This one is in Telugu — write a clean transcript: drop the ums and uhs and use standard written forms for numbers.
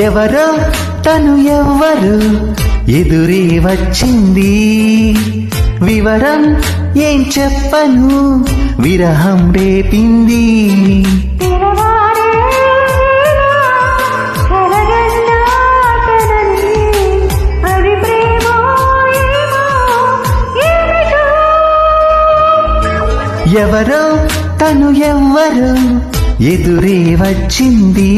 ఎవరో తను ఎవ్వరు ఎదురే వచ్చింది, వివరం ఏం చెప్పను విరహం రేపింది. ఎవరో తను ఎవ్వరు ఎదురే వచ్చింది.